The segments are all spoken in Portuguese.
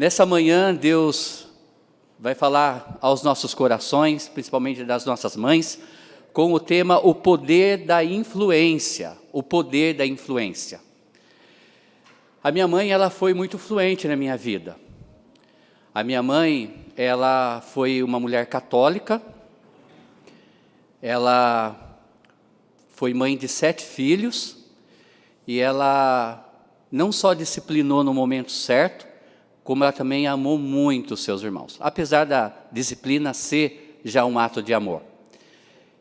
Nessa manhã, Deus vai falar aos nossos corações, principalmente das nossas mães, com o tema o poder da influência, o poder da influência. A minha mãe, ela foi muito influente na minha vida. A minha mãe, ela foi uma mulher católica, ela foi mãe de 7 filhos, e ela não só disciplinou no momento certo, como ela também amou muito os seus irmãos, apesar da disciplina ser já um ato de amor.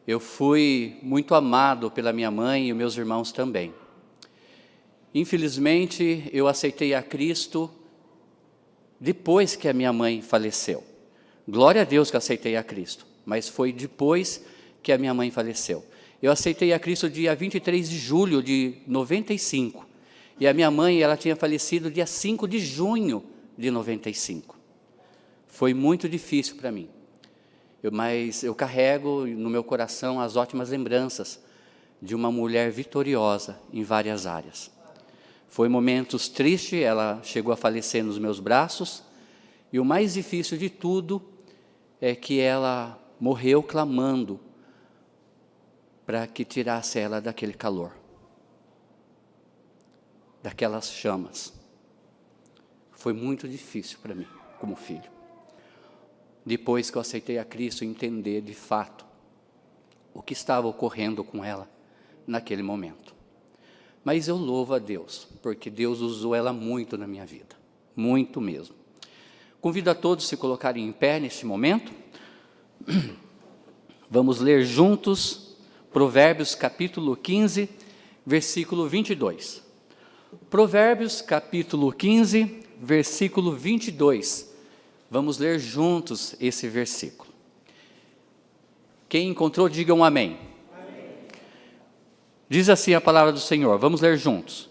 Eu fui muito amado pela minha mãe e meus irmãos também. Infelizmente, eu aceitei a Cristo depois que a minha mãe faleceu. Glória a Deus que eu aceitei a Cristo, mas foi depois que a minha mãe faleceu. Eu aceitei a Cristo dia 23 de julho de 95, e a minha mãe, ela tinha falecido dia 5 de junho de 95. Foi muito difícil para mim, mas eu carrego no meu coração as ótimas lembranças de uma mulher vitoriosa em várias áreas. Foi momentos tristes, ela chegou a falecer nos meus braços, e o mais difícil de tudo é que ela morreu clamando para que tirasse ela daquele calor, daquelas chamas. Foi muito difícil para mim, como filho. Depois que eu aceitei a Cristo, entender de fato o que estava ocorrendo com ela naquele momento. Mas eu louvo a Deus, porque Deus usou ela muito na minha vida, muito mesmo. Convido a todos a se colocarem em pé neste momento. Vamos ler juntos Provérbios capítulo 15, versículo 22. Provérbios capítulo 15, versículo 22. Vamos ler juntos esse versículo. Quem encontrou, diga um amém. Diz assim a palavra do Senhor, vamos ler juntos.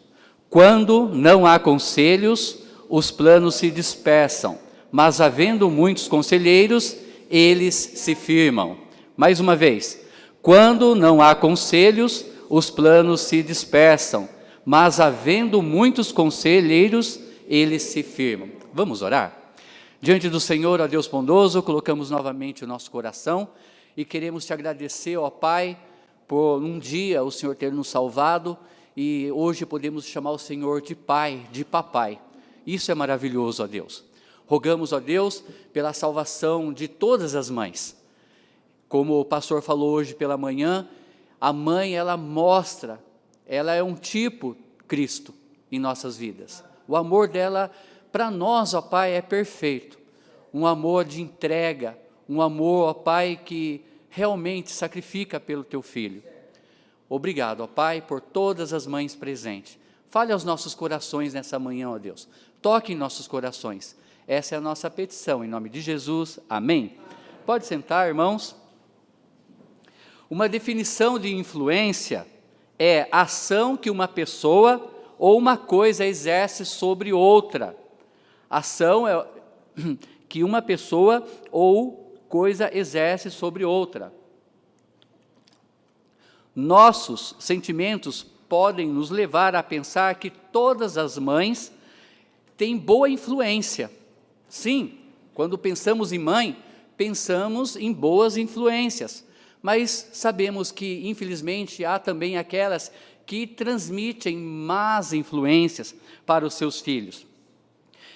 Quando não há conselhos, os planos se dispersam, mas havendo muitos conselheiros, eles se firmam. Mais uma vez. Quando não há conselhos, os planos se dispersam, mas havendo muitos conselheiros, eles se firmam. Vamos orar? Diante do Senhor, ó Deus bondoso, colocamos novamente o nosso coração e queremos te agradecer, ó Pai, por um dia o Senhor ter nos salvado e hoje podemos chamar o Senhor de Pai, de Papai. Isso é maravilhoso, ó Deus. Rogamos, ó Deus, pela salvação de todas as mães. Como o pastor falou hoje pela manhã, a mãe, ela mostra, ela é um tipo Cristo em nossas vidas. O amor dela para nós, ó Pai, é perfeito. Um amor de entrega, um amor, ó Pai, que realmente sacrifica pelo teu filho. Obrigado, ó Pai, por todas as mães presentes. Fale aos nossos corações nessa manhã, ó Deus. Toque em nossos corações. Essa é a nossa petição, em nome de Jesus. Amém. Pode sentar, irmãos. Uma definição de influência é a ação que uma pessoa ou uma coisa exerce sobre outra. Ação é que uma pessoa ou coisa exerce sobre outra. Nossos sentimentos podem nos levar a pensar que todas as mães têm boa influência. Sim, quando pensamos em mãe, pensamos em boas influências. Mas sabemos que, infelizmente, há também aquelas que transmitem más influências para os seus filhos.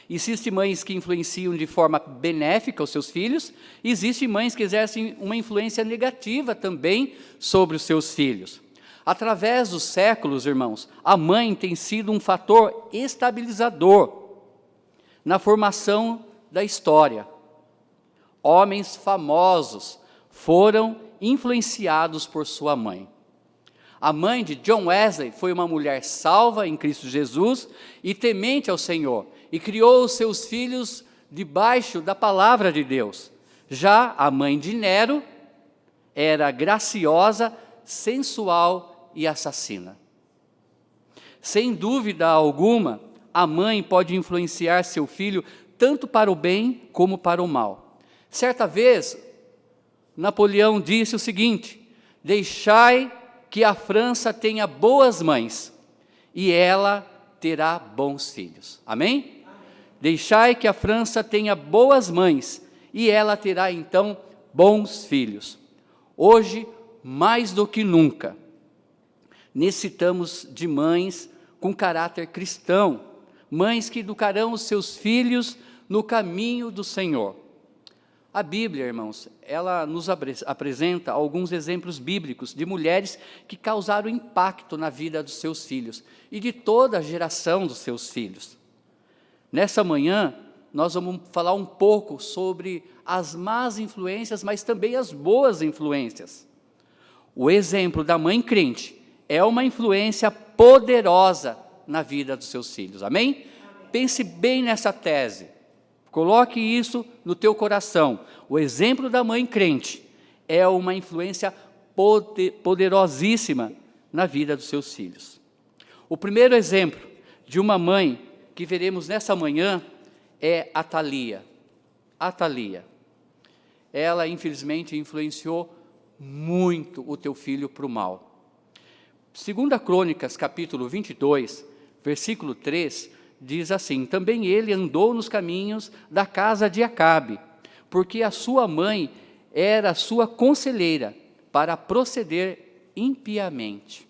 Existem mães que influenciam de forma benéfica os seus filhos, e existem mães que exercem uma influência negativa também sobre os seus filhos. Através dos séculos, irmãos, a mãe tem sido um fator estabilizador na formação da história. Homens famosos foram influenciados por sua mãe. A mãe de John Wesley foi uma mulher salva em Cristo Jesus e temente ao Senhor, e criou os seus filhos debaixo da palavra de Deus. Já a mãe de Nero era graciosa, sensual e assassina. Sem dúvida alguma, a mãe pode influenciar seu filho tanto para o bem como para o mal. Certa vez, Napoleão disse o seguinte: deixai que a França tenha boas mães, e ela terá bons filhos. Amém? Deixai que a França tenha boas mães, e ela terá então bons filhos. Hoje, mais do que nunca, necessitamos de mães com caráter cristão, mães que educarão os seus filhos no caminho do Senhor. A Bíblia, irmãos, ela nos apresenta alguns exemplos bíblicos de mulheres que causaram impacto na vida dos seus filhos e de toda a geração dos seus filhos. Nessa manhã, nós vamos falar um pouco sobre as más influências, mas também as boas influências. O exemplo da mãe crente é uma influência poderosa na vida dos seus filhos, amém? Pense bem nessa tese, coloque isso no teu coração. O exemplo da mãe crente é uma influência poderosíssima na vida dos seus filhos. O primeiro exemplo de uma mãe que veremos nessa manhã é a Thalia. A Thalia. Ela, infelizmente, influenciou muito o teu filho para o mal. 2 Crônicas, capítulo 22, versículo 3, diz assim: também ele andou nos caminhos da casa de Acabe, porque a sua mãe era sua conselheira para proceder impiamente.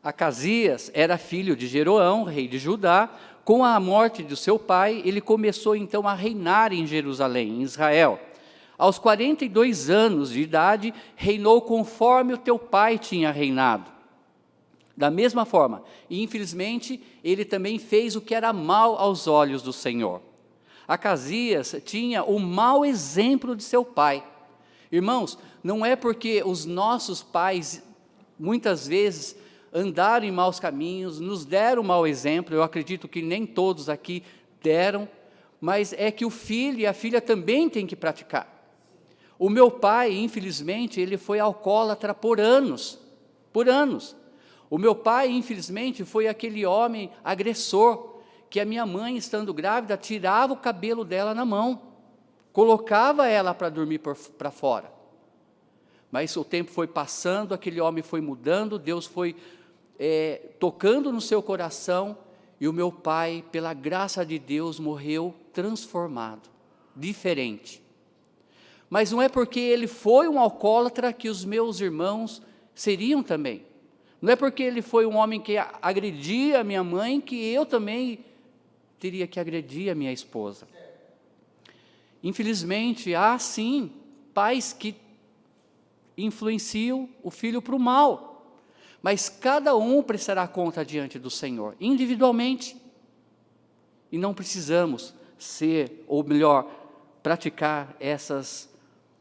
Acasias era filho de Jeroão, rei de Judá. Com a morte de seu pai, ele começou então a reinar em Jerusalém, em Israel. Aos 42 anos de idade, reinou conforme o teu pai tinha reinado. Da mesma forma, e infelizmente, ele também fez o que era mal aos olhos do Senhor. Acasias tinha o mau exemplo de seu pai. Irmãos, não é porque os nossos pais, muitas vezes, andaram em maus caminhos, nos deram mau exemplo, eu acredito que nem todos aqui deram, mas é que o filho e a filha também têm que praticar. O meu pai, infelizmente, ele foi alcoólatra por anos. O meu pai, infelizmente, foi aquele homem agressor, que a minha mãe, estando grávida, tirava o cabelo dela na mão, colocava ela para dormir para fora. Mas o tempo foi passando, aquele homem foi mudando, Deus foi tocando no seu coração, e o meu pai, pela graça de Deus, morreu transformado, diferente. Mas não é porque ele foi um alcoólatra que os meus irmãos seriam também. Não é porque ele foi um homem que agredia a minha mãe, que eu também teria que agredir a minha esposa. Infelizmente, há sim pais que influenciam o filho para o mal. Mas cada um prestará conta diante do Senhor, individualmente. E não precisamos ser, ou melhor, praticar essas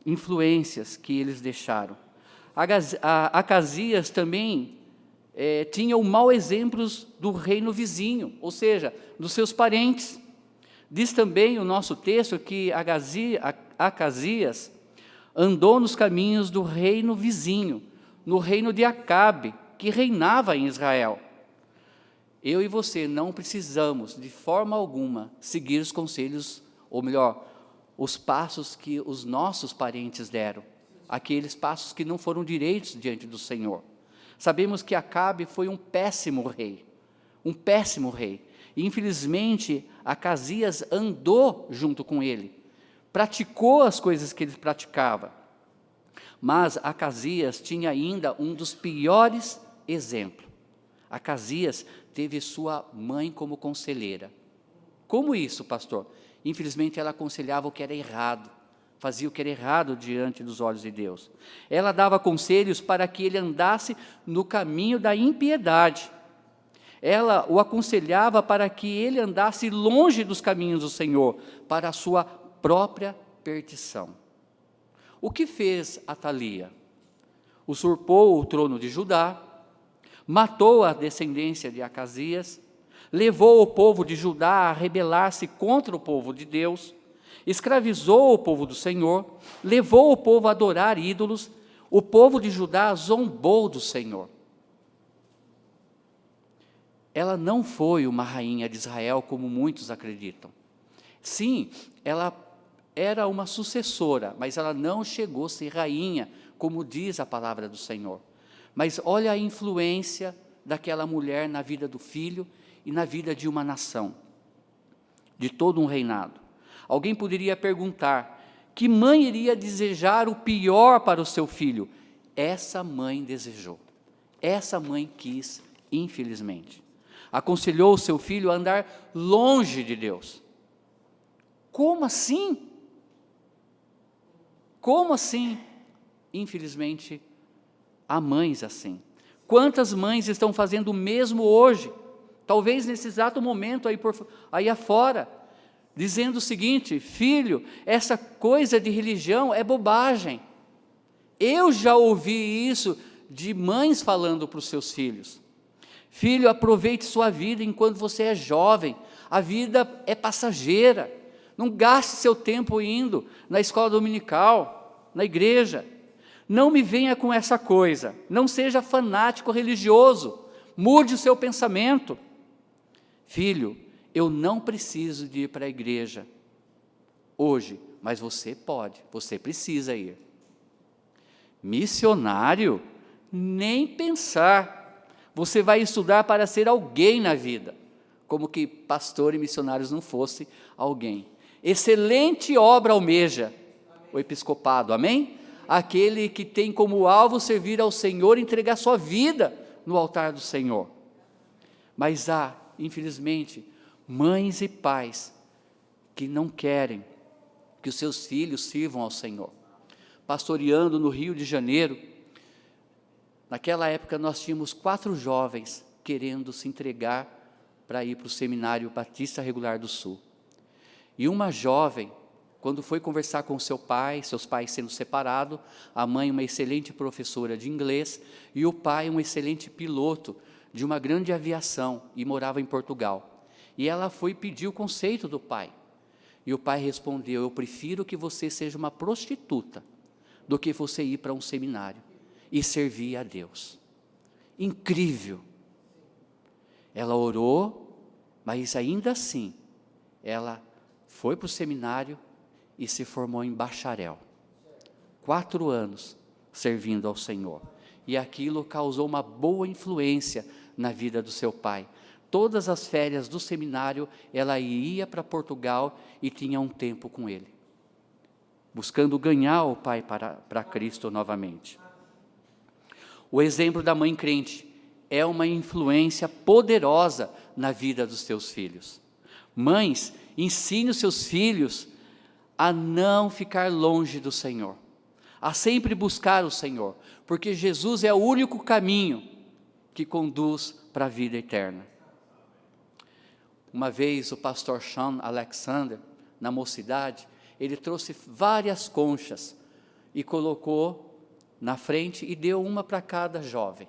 influências que eles deixaram. Acasias também tinha o mau exemplos do reino vizinho, ou seja, dos seus parentes. Diz também o nosso texto que Acasias andou nos caminhos do reino vizinho, no reino de Acabe, que reinava em Israel. Eu e você não precisamos, de forma alguma, seguir os conselhos, ou melhor, os passos que os nossos parentes deram, aqueles passos que não foram direitos diante do Senhor. Sabemos que Acabe foi um péssimo rei, e infelizmente Acasias andou junto com ele, praticou as coisas que ele praticava, mas Acasias tinha ainda um dos piores exemplos. Acasias teve sua mãe como conselheira. Como isso, pastor? Infelizmente ela aconselhava o que era errado, fazia o que era errado diante dos olhos de Deus. Ela dava conselhos para que ele andasse no caminho da impiedade. Ela o aconselhava para que ele andasse longe dos caminhos do Senhor, para a sua própria perdição. O que fez Atalia? Usurpou o trono de Judá, matou a descendência de Acasias, levou o povo de Judá a rebelar-se contra o povo de Deus, escravizou o povo do Senhor, levou o povo a adorar ídolos. O povo de Judá zombou do Senhor. Ela não foi uma rainha de Israel, como muitos acreditam. Sim, ela era uma sucessora, mas ela não chegou a ser rainha, como diz a palavra do Senhor. Mas olha a influência daquela mulher na vida do filho e na vida de uma nação. de todo um reinado. Alguém poderia perguntar: que mãe iria desejar o pior para o seu filho? Essa mãe desejou. Essa mãe quis, infelizmente. Aconselhou o seu filho a andar longe de Deus. Como assim? Como assim? Infelizmente, há mães assim. Quantas mães estão fazendo o mesmo hoje? Talvez nesse exato momento aí afora, dizendo o seguinte: filho, essa coisa de religião é bobagem. Eu já ouvi isso de mães falando para os seus filhos. Filho, aproveite sua vida enquanto você é jovem. A vida é passageira. Não gaste seu tempo indo na escola dominical, na igreja. Não me venha com essa coisa. Não seja fanático religioso. Mude o seu pensamento. Filho, eu não preciso de ir para a igreja hoje, mas você pode, você precisa ir. Missionário? Nem pensar. Você vai estudar para ser alguém na vida, como que pastor e missionários não fosse alguém. Excelente obra almeja o episcopado, amém? Aquele que tem como alvo servir ao Senhor e entregar sua vida no altar do Senhor. Mas há, infelizmente, mães e pais que não querem que os seus filhos sirvam ao Senhor. Pastoreando no Rio de Janeiro, naquela época nós tínhamos 4 jovens querendo se entregar para ir para o Seminário Batista Regular do Sul. E uma jovem, quando foi conversar com seu pai, seus pais sendo separados, a mãe uma excelente professora de inglês e o pai um excelente piloto de uma grande aviação e morava em Portugal. E ela foi pedir o conceito do pai. E o pai respondeu: eu prefiro que você seja uma prostituta do que você ir para um seminário e servir a Deus. Incrível. Ela orou, mas ainda assim, ela foi para o seminário e se formou em bacharel. 4 anos servindo ao Senhor. E aquilo causou uma boa influência na vida do seu pai. Todas as férias do seminário, ela ia para Portugal e tinha um tempo com ele, buscando ganhar o pai para Cristo novamente. O exemplo da mãe crente é uma influência poderosa na vida dos seus filhos. Mães, ensine os seus filhos a não ficar longe do Senhor, a sempre buscar o Senhor, porque Jesus é o único caminho que conduz para a vida eterna. Uma vez o pastor Sean Alexander, na mocidade, ele trouxe várias conchas e colocou na frente e deu uma para cada jovem.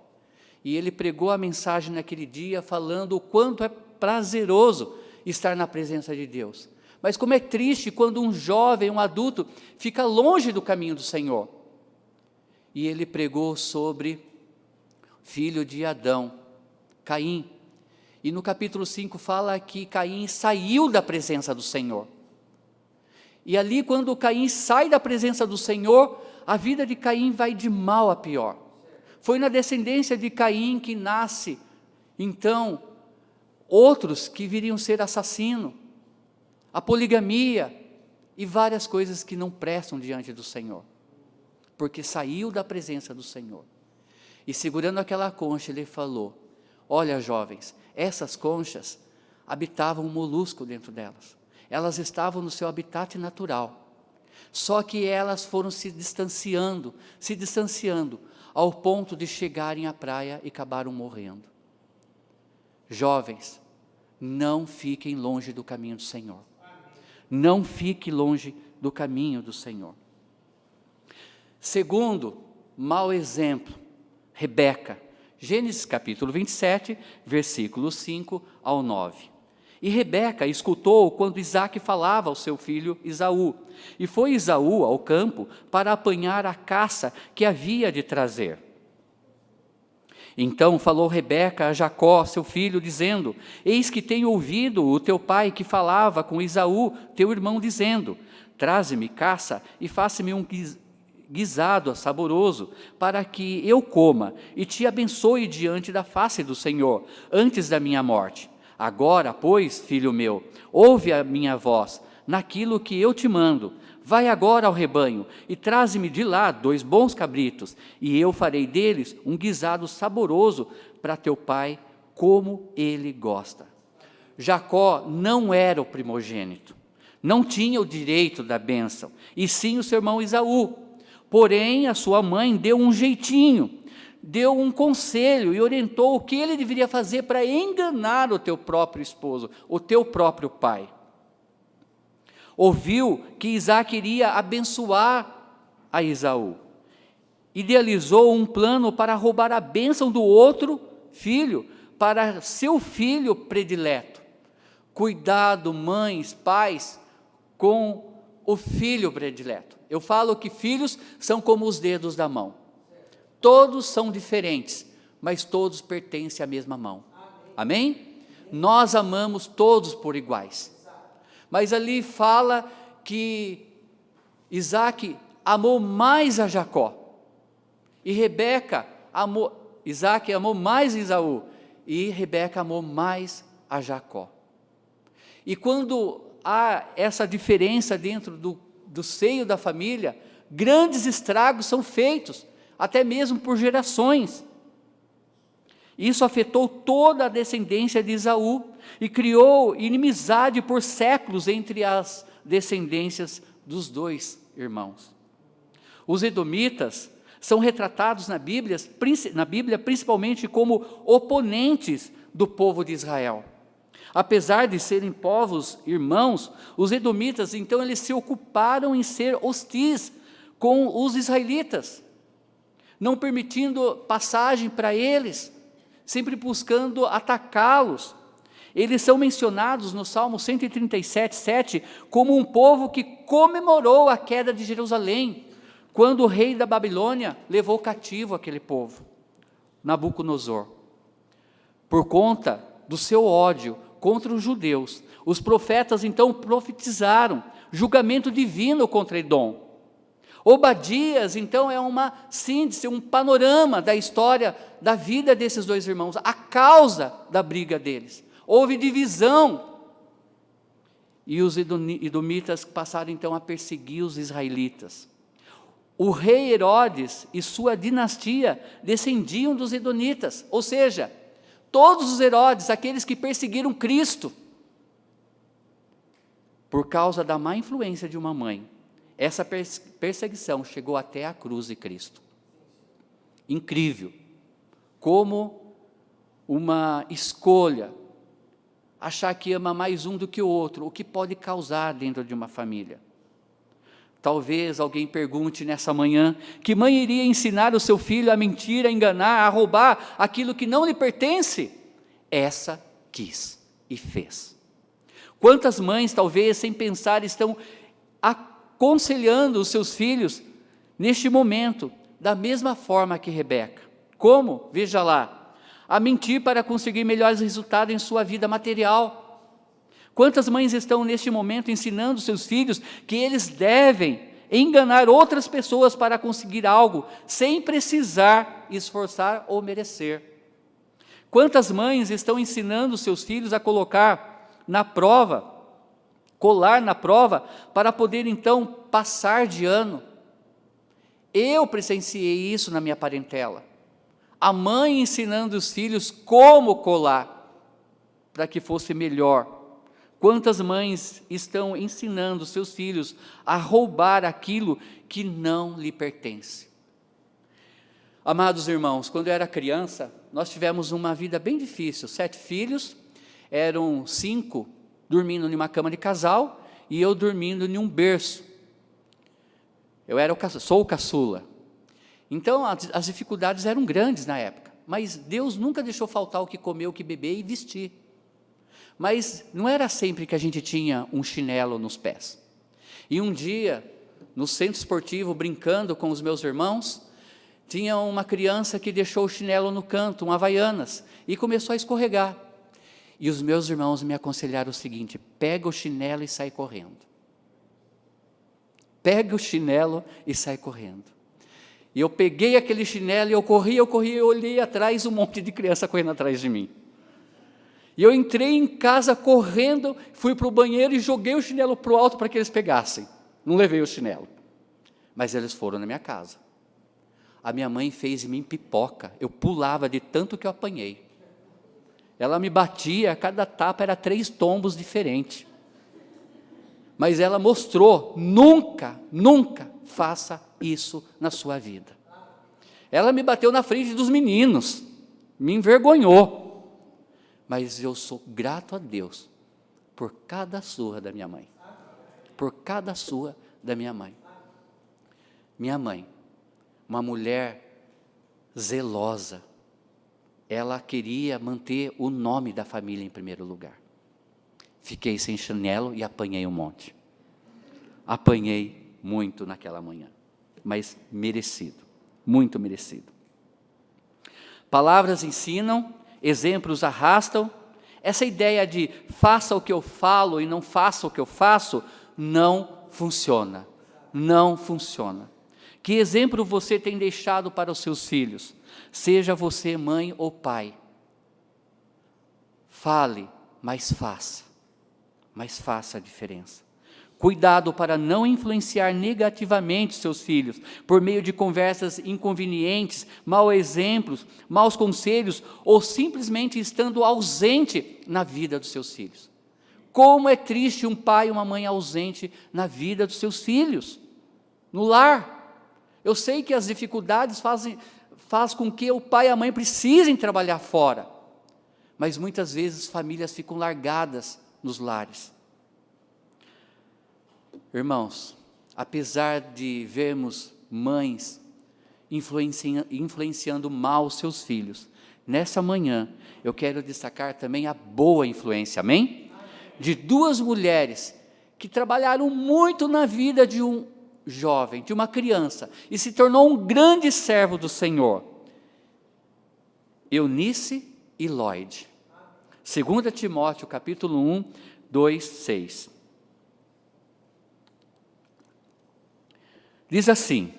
E ele pregou a mensagem naquele dia falando o quanto é prazeroso estar na presença de Deus. Mas como é triste quando um jovem, um adulto, fica longe do caminho do Senhor. E ele pregou sobre filho de Adão, Caim. E no capítulo 5 fala que Caim saiu da presença do Senhor. E ali quando Caim sai da presença do Senhor, a vida de Caim vai de mal a pior. Foi na descendência de Caim que nasce, então, outros que viriam ser assassinos, a poligamia e várias coisas que não prestam diante do Senhor, porque saiu da presença do Senhor. E segurando aquela concha, ele falou: olha, jovens, essas conchas habitavam um molusco dentro delas. Elas estavam no seu habitat natural. Só que elas foram se distanciando, ao ponto de chegarem à praia e acabaram morrendo. Jovens, não fiquem longe do caminho do Senhor. Não fique longe do caminho do Senhor. Segundo, mau exemplo, Rebeca. Gênesis capítulo 27, versículos 5 ao 9. E Rebeca escutou quando Isaque falava ao seu filho Esaú. E foi Esaú ao campo para apanhar a caça que havia de trazer. Então falou Rebeca a Jacó, seu filho, dizendo: eis que tenho ouvido o teu pai que falava com Esaú, teu irmão, dizendo: traze-me caça e faça-me um guisado saboroso, para que eu coma e te abençoe diante da face do Senhor, antes da minha morte. Agora, pois, filho meu, ouve a minha voz naquilo que eu te mando. Vai agora ao rebanho e traze-me de lá 2 bons cabritos, e eu farei deles um guisado saboroso para teu pai, como ele gosta. Jacó não era o primogênito, não tinha o direito da bênção, e sim o seu irmão Esaú. Porém, a sua mãe deu um jeitinho, deu um conselho e orientou o que ele deveria fazer para enganar o teu próprio esposo, o teu próprio pai. Ouviu que Isaac iria abençoar a Esaú. Idealizou um plano para roubar a bênção do outro filho, para seu filho predileto. Cuidado, mães, pais, com o filho predileto. Eu falo que filhos são como os dedos da mão. Todos são diferentes, mas todos pertencem à mesma mão. Amém? Nós amamos todos por iguais. Mas ali fala que Isaac amou mais a Jacó. E Isaac amou mais Esaú. E Rebeca amou mais a Jacó. E quando há essa diferença dentro do seio da família, grandes estragos são feitos, até mesmo por gerações. Isso afetou toda a descendência de Esaú e criou inimizade por séculos entre as descendências dos 2 irmãos. Os edomitas são retratados na Bíblia principalmente como oponentes do povo de Israel. Apesar de serem povos irmãos, os edomitas, então, eles se ocuparam em ser hostis com os israelitas, não permitindo passagem para eles, sempre buscando atacá-los. Eles são mencionados no Salmo 137:7 como um povo que comemorou a queda de Jerusalém, quando o rei da Babilônia levou cativo aquele povo, Nabucodonosor. Por conta do seu ódio contra os judeus, os profetas então profetizaram julgamento divino contra Edom. Obadias, então, é uma síntese, um panorama da história da vida desses 2 irmãos, a causa da briga deles. Houve divisão, e os edomitas passaram então a perseguir os israelitas. O rei Herodes e sua dinastia descendiam dos edomitas, ou seja, todos os Herodes, aqueles que perseguiram Cristo, por causa da má influência de uma mãe, essa perseguição chegou até a cruz de Cristo. Incrível, como uma escolha, achar que ama mais um do que o outro, o que pode causar dentro de uma família. Talvez alguém pergunte nessa manhã, que mãe iria ensinar o seu filho a mentir, a enganar, a roubar aquilo que não lhe pertence? Essa quis e fez. Quantas mães, talvez, sem pensar, estão aconselhando os seus filhos, neste momento, da mesma forma que Rebeca. Como? Veja lá, a mentir para conseguir melhores resultados em sua vida material. Quantas mães estão neste momento ensinando seus filhos que eles devem enganar outras pessoas para conseguir algo, sem precisar esforçar ou merecer? Quantas mães estão ensinando seus filhos a colar na prova, para poder então passar de ano? Eu presenciei isso na minha parentela. A mãe ensinando os filhos como colar, para que fosse melhor. Quantas mães estão ensinando seus filhos a roubar aquilo que não lhe pertence? Amados irmãos, quando eu era criança, nós tivemos uma vida bem difícil. 7 filhos, eram 5 dormindo em uma cama de casal e eu dormindo em um berço. Sou o caçula. Então as dificuldades eram grandes na época, mas Deus nunca deixou faltar o que comer, o que beber e vestir. Mas não era sempre que a gente tinha um chinelo nos pés. E um dia, no centro esportivo, brincando com os meus irmãos, tinha uma criança que deixou o chinelo no canto, um Havaianas, e começou a escorregar. E os meus irmãos me aconselharam o seguinte: pega o chinelo e sai correndo. Pega o chinelo e sai correndo. E eu peguei aquele chinelo e eu corri, eu olhei atrás, um monte de criança correndo atrás de mim. E eu entrei em casa correndo, fui para o banheiro e joguei o chinelo para o alto para que eles pegassem. Não levei o chinelo. Mas eles foram na minha casa. A minha mãe fez em mim pipoca. Eu pulava de tanto que eu apanhei. Ela me batia, cada tapa era 3 tombos diferentes. Mas ela mostrou, nunca, nunca faça isso na sua vida. Ela me bateu na frente dos meninos, me envergonhou. Mas eu sou grato a Deus por cada surra da minha mãe. Por cada surra da minha mãe. Minha mãe, uma mulher zelosa, ela queria manter o nome da família em primeiro lugar. Fiquei sem chinelo e apanhei um monte. Apanhei muito naquela manhã, mas merecido, muito merecido. Palavras ensinam, exemplos arrastam. Essa ideia de faça o que eu falo e não faça o que eu faço, não funciona, não funciona. Que exemplo você tem deixado para os seus filhos? Seja você mãe ou pai. Fale, mas faça a diferença. Cuidado para não influenciar negativamente seus filhos, por meio de conversas inconvenientes, maus exemplos, maus conselhos, ou simplesmente estando ausente na vida dos seus filhos. Como é triste um pai e uma mãe ausente na vida dos seus filhos, no lar. Eu sei que as dificuldades faz com que o pai e a mãe precisem trabalhar fora, mas muitas vezes famílias ficam largadas nos lares. Irmãos, apesar de vermos mães influenciando mal seus filhos, nessa manhã eu quero destacar também a boa influência, amém? De 2 mulheres que trabalharam muito na vida de um jovem, de uma criança, e se tornou um grande servo do Senhor. Eunice e Lloyd. 2 Timóteo, capítulo 1, 2, 6. Diz assim: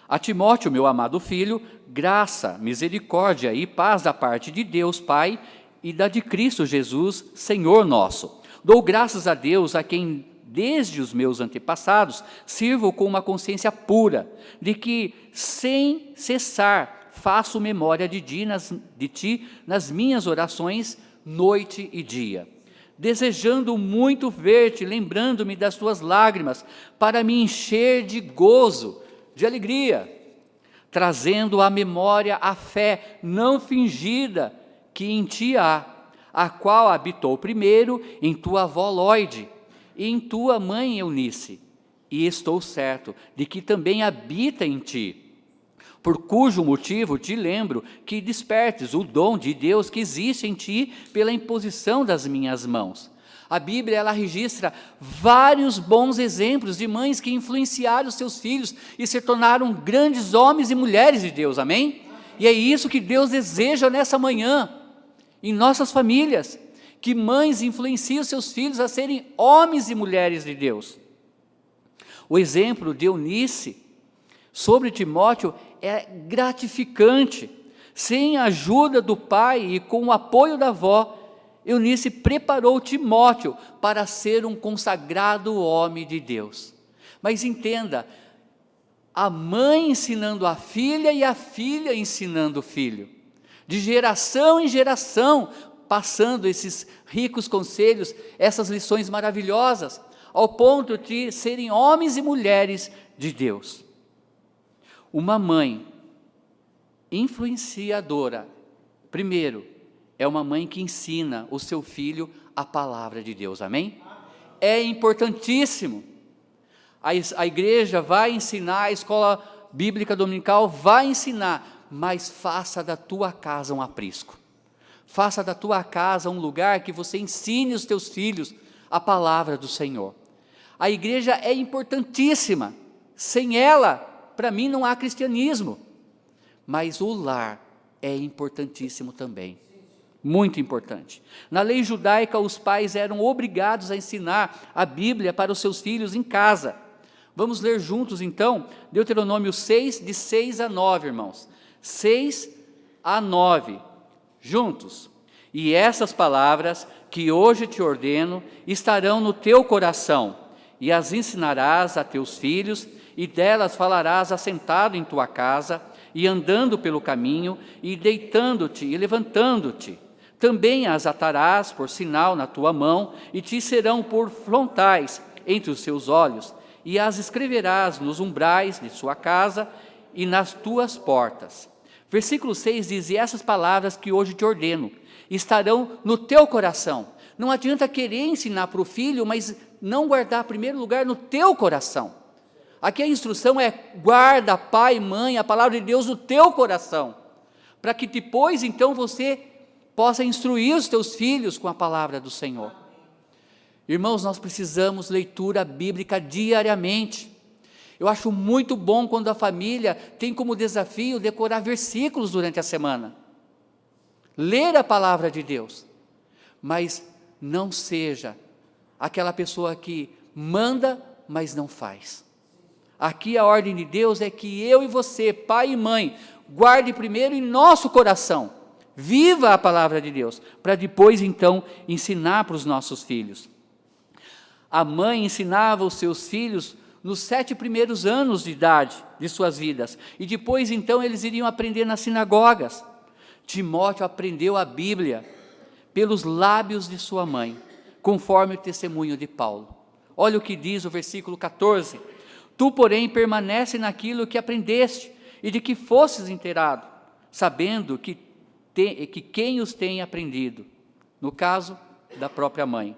a Timóteo, meu amado filho, graça, misericórdia e paz da parte de Deus Pai e da de Cristo Jesus, Senhor nosso. Dou graças a Deus, a quem desde os meus antepassados sirvo com uma consciência pura, de que sem cessar faço memória de ti nas minhas orações, noite e dia, desejando muito ver-te, lembrando-me das tuas lágrimas, para me encher de gozo, de alegria, trazendo à memória a fé não fingida que em ti há, a qual habitou primeiro em tua avó Lloyd e em tua mãe Eunice, e estou certo de que também habita em ti, por cujo motivo te lembro que despertes o dom de Deus que existe em ti pela imposição das minhas mãos. A Bíblia, ela registra vários bons exemplos de mães que influenciaram os seus filhos e se tornaram grandes homens e mulheres de Deus, amém? E é isso que Deus deseja nessa manhã, em nossas famílias, que mães influenciem os seus filhos a serem homens e mulheres de Deus. O exemplo de Eunice sobre Timóteo é gratificante. Sem a ajuda do pai e com o apoio da avó, Eunice preparou Timóteo para ser um consagrado homem de Deus. Mas entenda, a mãe ensinando a filha e a filha ensinando o filho, de geração em geração, passando esses ricos conselhos, essas lições maravilhosas, ao ponto de serem homens e mulheres de Deus. Uma mãe influenciadora, primeiro, é uma mãe que ensina o seu filho a palavra de Deus, amém? É importantíssimo. A igreja vai ensinar, a escola bíblica dominical vai ensinar, mas faça da tua casa um aprisco. Faça da tua casa um lugar que você ensine os teus filhos a palavra do Senhor. A igreja é importantíssima. Sem ela, para mim, não há cristianismo. Mas o lar é importantíssimo também. Muito importante. Na lei judaica, os pais eram obrigados a ensinar a Bíblia para os seus filhos em casa. Vamos ler juntos então, Deuteronômio 6, de 6 a 9, irmãos. 6 a 9, juntos. E essas palavras que hoje te ordeno estarão no teu coração, e as ensinarás a teus filhos, e delas falarás assentado em tua casa, e andando pelo caminho, e deitando-te e levantando-te. Também as atarás por sinal na tua mão, e te serão por frontais entre os seus olhos, e as escreverás nos umbrais de sua casa e nas tuas portas. Versículo 6 diz: e essas palavras que hoje te ordeno estarão no teu coração. Não adianta querer ensinar para o filho, mas não guardar em primeiro lugar no teu coração. Aqui a instrução é: guarda, pai e mãe, a palavra de Deus no teu coração, para que depois então você possa instruir os teus filhos com a palavra do Senhor. Irmãos, nós precisamos leitura bíblica diariamente. Eu acho muito bom quando a família tem como desafio decorar versículos durante a semana. Ler a palavra de Deus. Mas não seja aquela pessoa que manda, mas não faz. Aqui a ordem de Deus é que eu e você, pai e mãe, guarde primeiro em nosso coração. Viva a palavra de Deus, para depois então ensinar para os nossos filhos. A mãe ensinava os seus filhos nos 7 primeiros anos de idade de suas vidas, e depois então eles iriam aprender nas sinagogas. Timóteo aprendeu a Bíblia pelos lábios de sua mãe, conforme o testemunho de Paulo. Olha o que diz o versículo 14: tu, porém, permanece naquilo que aprendeste e de que fostes inteirado, sabendo que quem os tem aprendido, no caso da própria mãe,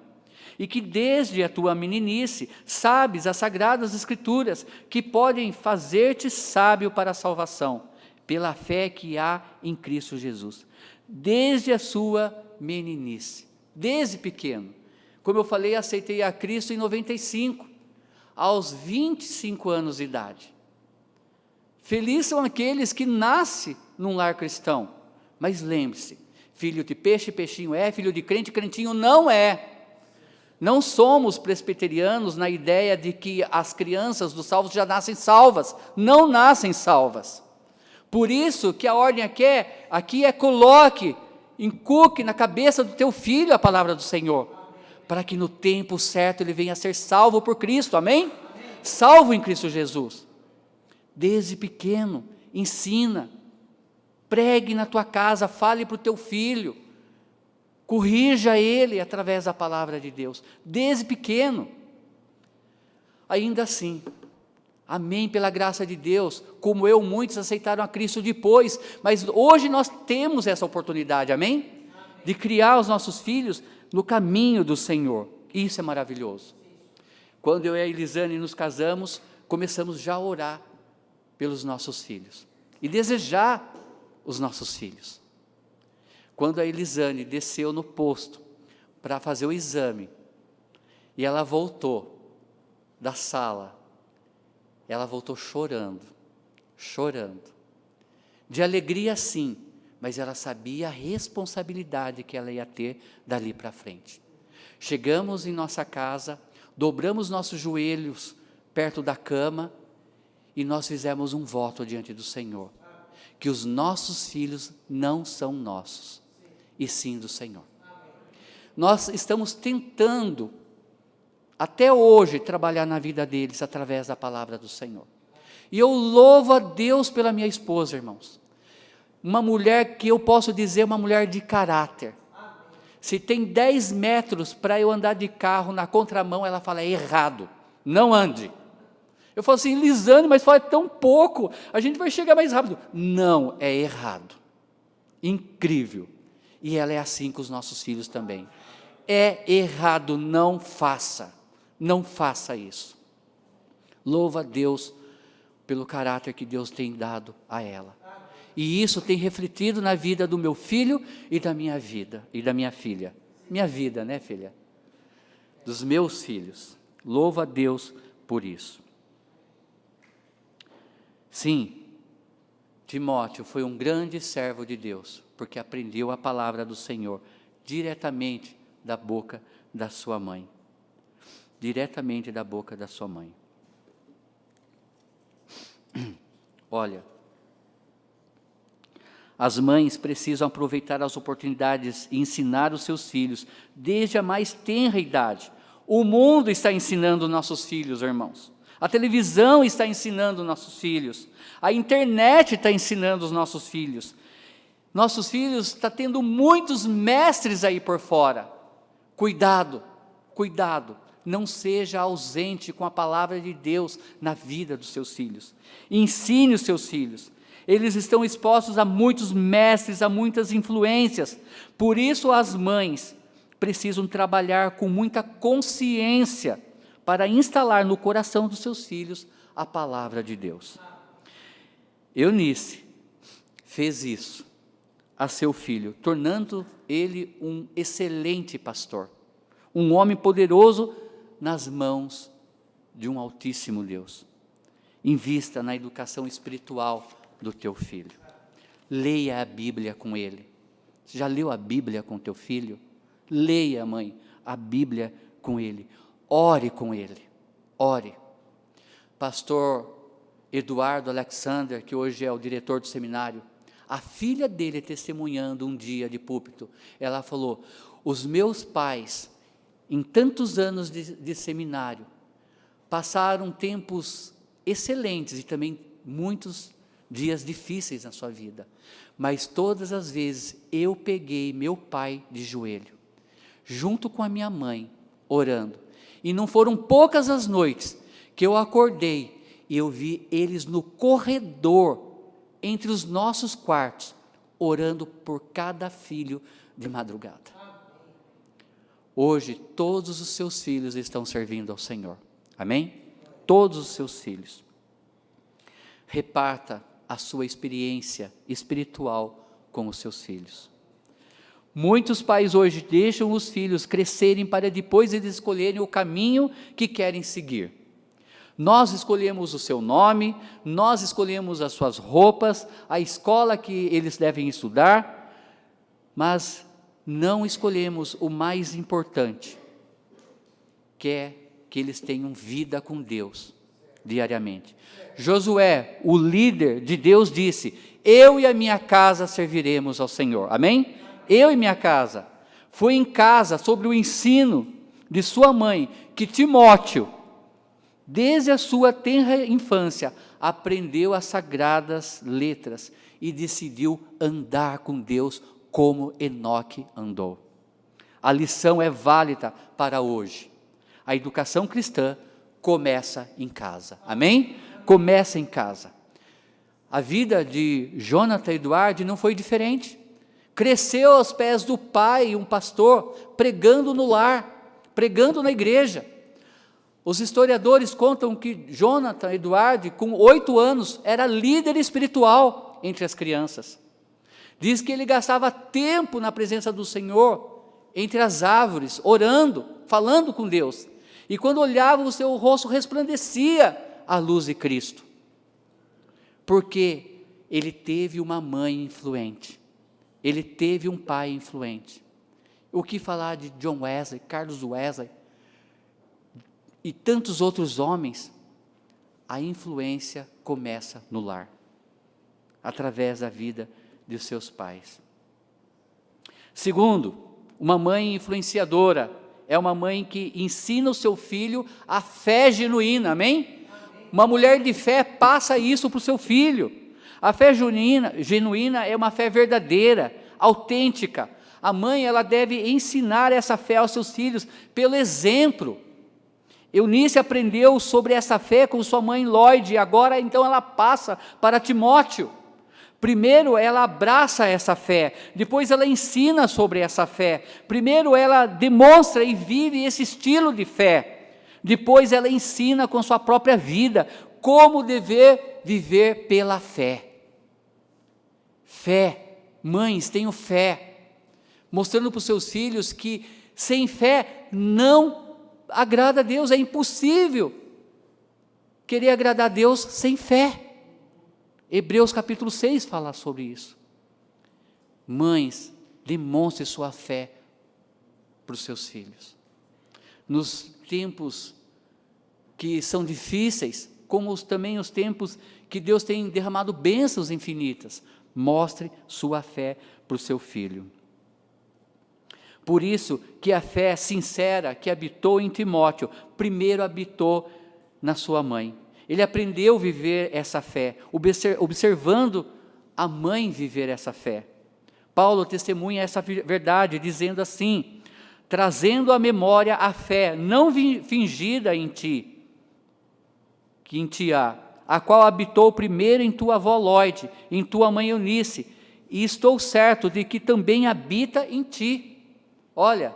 e que desde a tua meninice sabes as sagradas escrituras, que podem fazer-te sábio para a salvação, pela fé que há em Cristo Jesus. Desde a sua meninice, desde pequeno. Como eu falei, aceitei a Cristo em 95, aos 25 anos de idade. Felizes são aqueles que nascem num lar cristão, mas lembre-se, filho de peixe, peixinho é, filho de crente, crentinho não é. Não somos presbiterianos na ideia de que as crianças dos salvos já nascem salvas. Não nascem salvas. Por isso que a ordem aqui é coloque, inculque na cabeça do teu filho a palavra do Senhor, para que no tempo certo ele venha a ser salvo por Cristo, amém? Salvo em Cristo Jesus. Desde pequeno, ensina, pregue na tua casa, fale para o teu filho, corrija ele através da palavra de Deus, desde pequeno. Ainda assim, amém, pela graça de Deus, como eu, muitos aceitaram a Cristo depois, mas hoje nós temos essa oportunidade, amém? De criar os nossos filhos no caminho do Senhor. Isso é maravilhoso. Quando eu e a Elisane nos casamos, começamos já a orar pelos nossos filhos e desejar os nossos filhos. Quando a Elisane desceu no posto para fazer o exame, e ela voltou da sala, ela voltou chorando, de alegria sim, mas ela sabia a responsabilidade que ela ia ter dali para frente. Chegamos em nossa casa, dobramos nossos joelhos perto da cama, e nós fizemos um voto diante do Senhor, que os nossos filhos não são nossos, e sim do Senhor. Nós estamos tentando, até hoje, trabalhar na vida deles através da palavra do Senhor. E eu louvo a Deus pela minha esposa, irmãos. Uma mulher que eu posso dizer, uma mulher de caráter. Se tem 10 metros para eu andar de carro na contramão, ela fala: é errado, não ande. Eu falo assim: Lisane, mas fala tão pouco, a gente vai chegar mais rápido. Não, é errado. Incrível. E ela é assim com os nossos filhos também. É errado, não faça isso. Louva a Deus pelo caráter que Deus tem dado a ela. E isso tem refletido na vida do meu filho e da minha vida, e da minha filha. Minha vida, né, filha? Dos meus filhos. Louva a Deus por isso. Sim, Timóteo foi um grande servo de Deus, porque aprendeu a palavra do Senhor diretamente da boca da sua mãe. Diretamente da boca da sua mãe. Olha, As mães precisam aproveitar as oportunidades e ensinar os seus filhos desde a mais tenra idade. O mundo está ensinando nossos filhos, irmãos. A televisão está ensinando nossos filhos. A internet está ensinando os nossos filhos. Nossos filhos estão tendo muitos mestres aí por fora. Cuidado, cuidado. Não seja ausente com a palavra de Deus na vida dos seus filhos. Ensine os seus filhos. Eles estão expostos a muitos mestres, a muitas influências. Por isso as mães precisam trabalhar com muita consciência para instalar no coração dos seus filhos a palavra de Deus. Eunice fez isso a seu filho, tornando ele um excelente pastor, um homem poderoso nas mãos de um altíssimo Deus. Invista na educação espiritual do teu filho. Leia a Bíblia com ele. Você já leu a Bíblia com teu filho? Leia, mãe, a Bíblia com ele. Ore com ele. Ore. Pastor Eduardo Alexander, que hoje é o diretor do seminário, a filha dele testemunhando um dia de púlpito, ela falou: os meus pais, em tantos anos de seminário, passaram tempos excelentes e também muitos dias difíceis na sua vida, mas todas as vezes eu peguei meu pai de joelho, junto com a minha mãe, orando, e não foram poucas as noites que eu acordei e eu vi eles no corredor, entre os nossos quartos, orando por cada filho de madrugada. Hoje todos os seus filhos estão servindo ao Senhor, amém? Todos os seus filhos. Reparta a sua experiência espiritual com os seus filhos. Muitos pais hoje deixam os filhos crescerem para depois eles escolherem o caminho que querem seguir. Nós escolhemos o seu nome, nós escolhemos as suas roupas, a escola que eles devem estudar, mas não escolhemos o mais importante, que é que eles tenham vida com Deus diariamente. Josué, o líder de Deus, disse: eu e a minha casa serviremos ao Senhor, amém? Eu e minha casa. Foi em casa, sobre o ensino de sua mãe, que Timóteo, desde a sua tenra infância, aprendeu as sagradas letras e decidiu andar com Deus como Enoque andou. A lição é válida para hoje. A educação cristã começa em casa, amém? Começa em casa. A vida de Jonathan Edward não foi diferente. Cresceu aos pés do pai, um pastor, pregando no lar, pregando na igreja. Os historiadores contam que Jonathan Edward, com 8 anos, era líder espiritual entre as crianças. Diz que ele gastava tempo na presença do Senhor, entre as árvores, orando, falando com Deus. E quando olhava, o seu rosto resplandecia a luz de Cristo. Porque ele teve uma mãe influente. Ele teve um pai influente. O que falar de John Wesley, Carlos Wesley e tantos outros homens? A influência começa no lar, através da vida de seus pais. Segundo, uma mãe influenciadora é uma mãe que ensina o seu filho a fé genuína, amém? Uma mulher de fé passa isso para o seu filho. A fé genuína é uma fé verdadeira, autêntica. A mãe, ela deve ensinar essa fé aos seus filhos pelo exemplo. Eunice aprendeu sobre essa fé com sua mãe Lloyd, e agora então ela passa para Timóteo. Primeiro ela abraça essa fé, depois ela ensina sobre essa fé. Primeiro ela demonstra e vive esse estilo de fé, depois ela ensina com sua própria vida como dever viver pela fé. Fé, mães, tenham fé, mostrando para os seus filhos que sem fé não agrada a Deus, é impossível querer agradar a Deus sem fé. Hebreus capítulo 6 fala sobre isso. Mães, demonstre sua fé para os seus filhos. Nos tempos que são difíceis, como também os tempos que Deus tem derramado bênçãos infinitas. Mostre sua fé para o seu filho. Por isso que a fé sincera que habitou em Timóteo, primeiro habitou na sua mãe. Ele aprendeu a viver essa fé, observando a mãe viver essa fé. Paulo testemunha essa verdade, dizendo assim: trazendo à memória a fé não fingida em ti, que em ti há, a qual habitou primeiro em tua avó Lóide, em tua mãe Eunice, e estou certo de que também habita em ti. Olha,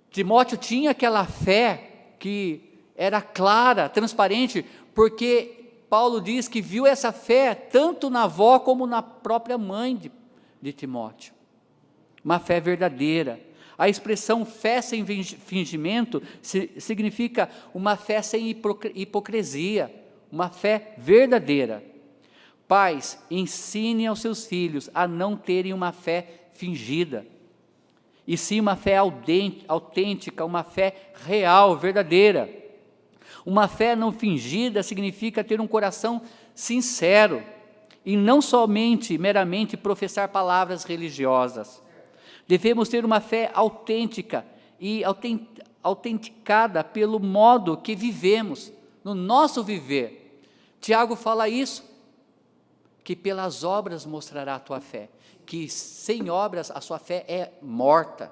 Timóteo tinha aquela fé que era clara, transparente, porque Paulo diz que viu essa fé tanto na avó como na própria mãe de Timóteo. Uma fé verdadeira. A expressão fé sem fingimento significa uma fé sem hipocrisia, uma fé verdadeira. Pais, ensinem aos seus filhos a não terem uma fé fingida, e sim uma fé autêntica, uma fé real, verdadeira. Uma fé não fingida significa ter um coração sincero, e não somente, meramente professar palavras religiosas. Devemos ter uma fé autêntica e autenticada pelo modo que vivemos, no nosso viver. Tiago fala isso, que pelas obras mostrará a tua fé, que sem obras a sua fé é morta.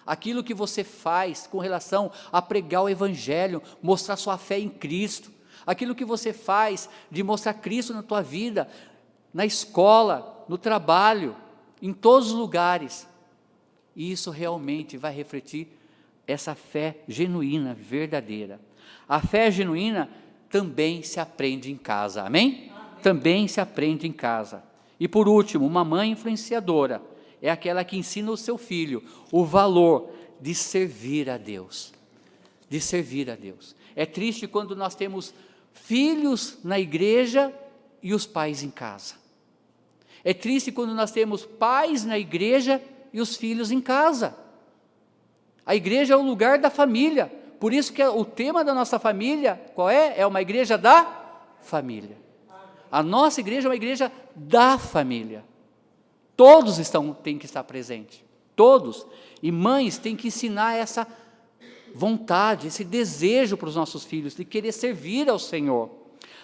Aquilo que você faz com relação a pregar o Evangelho, mostrar sua fé em Cristo, aquilo que você faz de mostrar Cristo na tua vida, na escola, no trabalho, em todos os lugares, isso realmente vai refletir essa fé genuína, verdadeira. A fé genuína também se aprende em casa, amém? Também se aprende em casa. E por último, uma mãe influenciadora é aquela que ensina o seu filho o valor de servir a Deus. De servir a Deus. É triste quando nós temos filhos na igreja e os pais em casa. É triste quando nós temos pais na igreja e os filhos em casa. A igreja é o lugar da família. Por isso que o tema da nossa família, qual é? É uma igreja da família. A nossa igreja é uma igreja da família. Todos têm que estar presentes. Todos. E mães têm que ensinar essa vontade, esse desejo para os nossos filhos, de querer servir ao Senhor.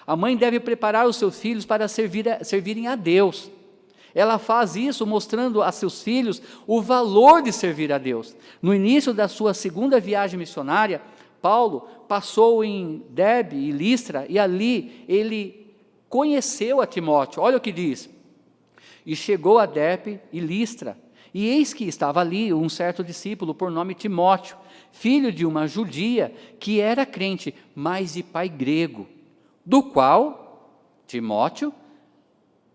A mãe deve preparar os seus filhos para servirem a Deus. Ela faz isso mostrando a seus filhos o valor de servir a Deus. No início da sua segunda viagem missionária, Paulo passou em Derbe e Listra, e ali ele conheceu a Timóteo. Olha o que diz: e chegou a Derbe e Listra, e eis que estava ali um certo discípulo por nome Timóteo, filho de uma judia que era crente, mas de pai grego, do qual Timóteo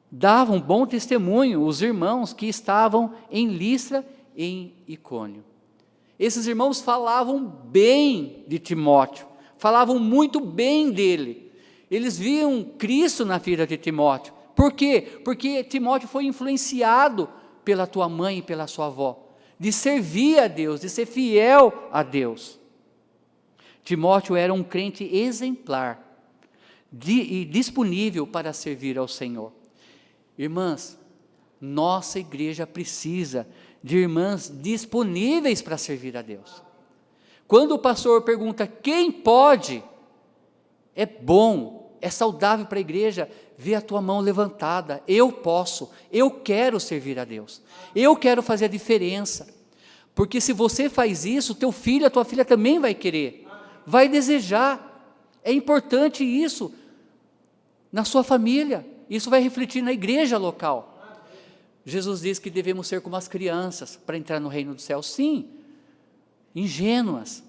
dava um bom testemunho os irmãos que estavam em Listra e em Icônio. Esses irmãos falavam bem de Timóteo, falavam muito bem dele. Eles viam Cristo na vida de Timóteo. Por quê? Porque Timóteo foi influenciado pela tua mãe e pela sua avó, de servir a Deus, de ser fiel a Deus. Timóteo era um crente exemplar e disponível para servir ao Senhor. Irmãs, nossa igreja precisa de irmãs disponíveis para servir a Deus. Quando o pastor pergunta quem pode, é bom, é saudável para a igreja ver a tua mão levantada. Eu posso, eu quero servir a Deus, eu quero fazer a diferença, porque se você faz isso, teu filho, a tua filha também vai querer, vai desejar. É importante isso na sua família, isso vai refletir na igreja local. Jesus diz que devemos ser como as crianças para entrar no reino do céu. Sim, ingênuas,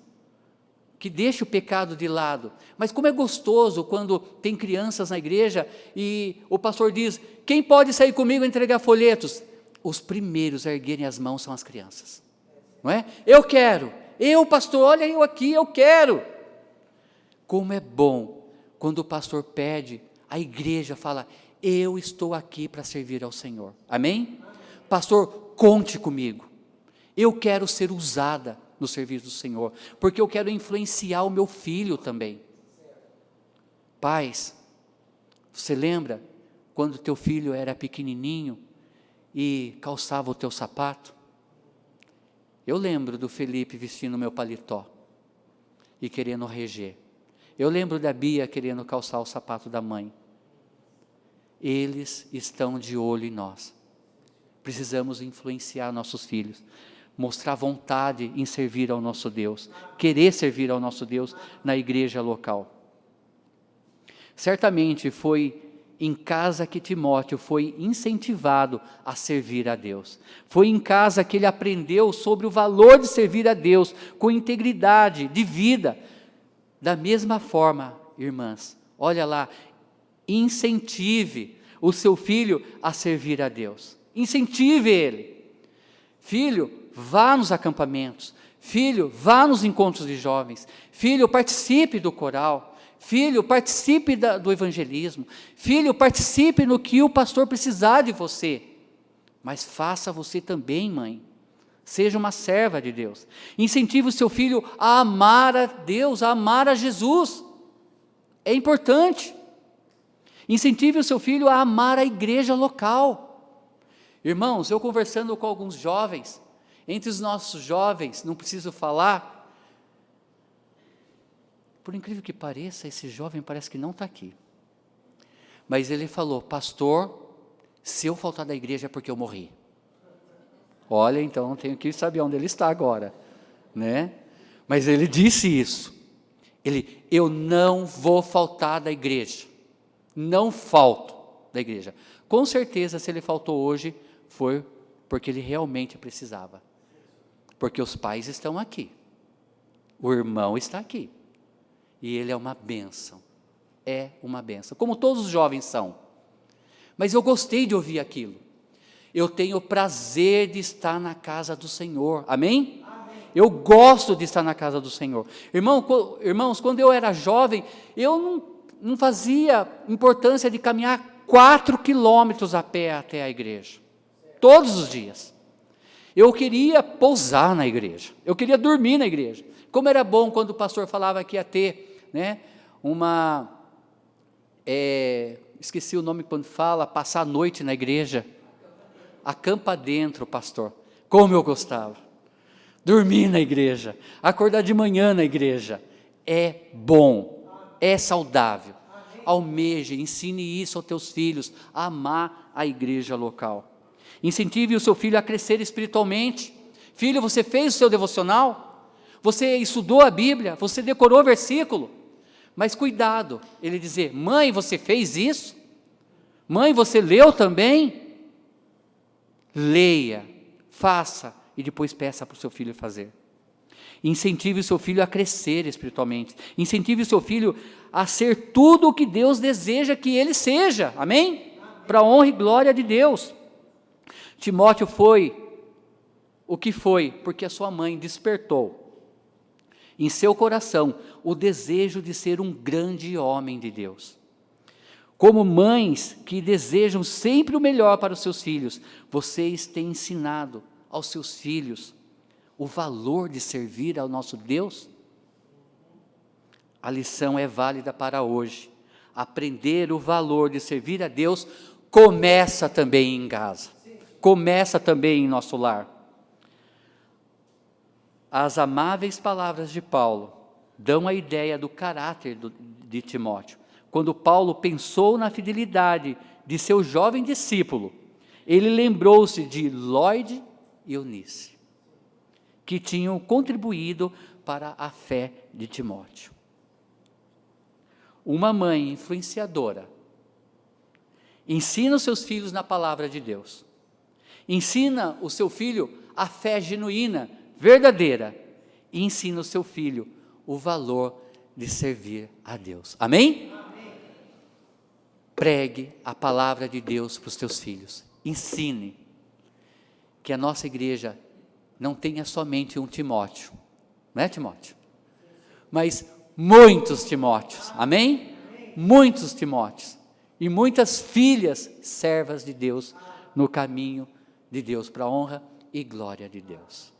que deixa o pecado de lado. Mas como é gostoso quando tem crianças na igreja e o pastor diz: quem pode sair comigo a entregar folhetos? Os primeiros a erguerem as mãos são as crianças, não é? Eu quero, eu pastor, olha eu aqui, eu quero. Como é bom quando o pastor pede, a igreja fala: eu estou aqui para servir ao Senhor, amém? Pastor, conte comigo, eu quero ser usada no serviço do Senhor, porque eu quero influenciar o meu filho também. Pais, você lembra quando teu filho era pequenininho e calçava o teu sapato? Eu lembro do Felipe vestindo meu paletó e querendo reger. Eu lembro da Bia querendo calçar o sapato da mãe. Eles estão de olho em nós. Precisamos influenciar nossos filhos, mostrar vontade em servir ao nosso Deus, querer servir ao nosso Deus na igreja local. Certamente foi em casa que Timóteo foi incentivado a servir a Deus. Foi em casa que ele aprendeu sobre o valor de servir a Deus com integridade de vida. Da mesma forma, irmãs, olha lá, incentive o seu filho a servir a Deus. Incentive ele. Filho, vá nos acampamentos. Filho, vá nos encontros de jovens. Filho, participe do coral. Filho, participe do evangelismo. Filho, participe no que o pastor precisar de você. Mas faça você também, mãe. Seja uma serva de Deus. Incentive o seu filho a amar a Deus, a amar a Jesus. É importante. Incentive o seu filho a amar a igreja local. Irmãos, eu conversando com alguns jovens, entre os nossos jovens, não preciso falar, por incrível que pareça, esse jovem parece que não está aqui. Mas ele falou, pastor, se eu faltar da igreja é porque eu morri. Olha, então tenho que saber onde ele está agora, né? Mas ele disse isso. Eu não vou faltar da igreja. Não falto da igreja. Com certeza, se ele faltou hoje, foi porque ele realmente precisava. Porque os pais estão aqui. O irmão está aqui. E ele é uma bênção. É uma bênção. Como todos os jovens são. Mas eu gostei de ouvir aquilo. Eu tenho não de estar na casa do Senhor. Amém? Amém. Eu gosto de estar na casa do Senhor. Irmãos, quando eu era jovem, eu não fazia importância de caminhar 4 quilômetros a pé até a igreja. Todos os dias. Eu queria pousar na igreja. Eu queria dormir na igreja. Como era bom quando o pastor falava que ia ter, né, esqueci o nome quando fala, passar a noite na igreja. Acampa dentro, pastor. Como eu gostava. Dormir na igreja. Acordar de manhã na igreja. É bom. É saudável. Almeje, ensine isso aos teus filhos. A amar a igreja local. Incentive o seu filho a crescer espiritualmente. Filho, você fez o seu devocional? Você estudou a Bíblia? Você decorou o versículo? Mas cuidado, ele dizer, mãe, você fez isso? Mãe, você leu também? Leia, faça e depois peça para o seu filho fazer. Incentive o seu filho a crescer espiritualmente. Incentive o seu filho a ser tudo o que Deus deseja que ele seja. Amém? Para a honra e glória de Deus. Timóteo foi o que foi, porque a sua mãe despertou em seu coração o desejo de ser um grande homem de Deus. Como mães que desejam sempre o melhor para os seus filhos, vocês têm ensinado aos seus filhos o valor de servir ao nosso Deus? A lição é válida para hoje. Aprender o valor de servir a Deus começa também em casa. Começa também em nosso lar. As amáveis palavras de Paulo dão a ideia do caráter de Timóteo. Quando Paulo pensou na fidelidade de seu jovem discípulo, ele lembrou-se de Lloyd e Eunice, que tinham contribuído para a fé de Timóteo. Uma mãe influenciadora ensina os seus filhos na palavra de Deus. Ensina o seu filho a fé genuína, verdadeira, e ensina o seu filho o valor de servir a Deus. Amém? Amém. Pregue a palavra de Deus para os teus filhos. Ensine que a nossa igreja não tenha somente um Timóteo, não é, Timóteo? Mas muitos Timóteos, amém? Muitos Timóteos e muitas filhas servas de Deus no caminho de Deus, para a honra e glória de Deus.